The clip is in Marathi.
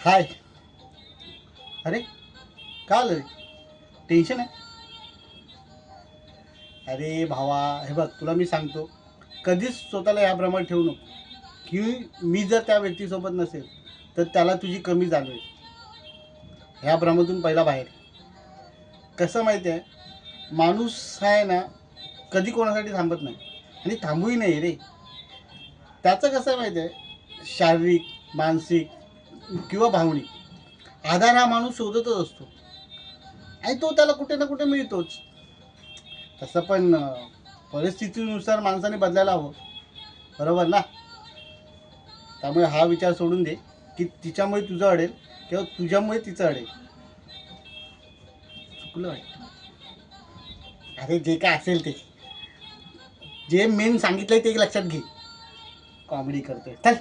हाय. अरे का आलं रे? टेन्शन आहे? अरे भावा, हे बघ तुला मी सांगतो, कधीच स्वतःला या भ्रमात ठेवू नको की मी जर त्या व्यक्तीसोबत नसेल तर त्याला तुझी कमी जाणवेल. ह्या भ्रमातून पहिला बाहेर. कसं माहिती आहे, माणूस आहे ना, कधी कोणासाठी थांबत नाही आणि थांबूही नाही रे. त्याचं कसं आहे माहिती आहे, शारीरिक, मानसिक किंवा भावनिक आधार हा माणूस शोधतच असतो आणि तो त्याला कुठे ना कुठे मिळतोच. तसं पण परिस्थितीनुसार माणसाने बदलायला हवं, बरोबर ना? त्यामुळे हा विचार सोडून दे की तिच्यामुळे तुझं अडेल किंवा तुझ्यामुळे तिचं अडेल. चुकलं आहे. अरे जे काय असेल ते, जे मेन सांगितलंय ते लक्षात घे. कॉमेडी करतोय चल.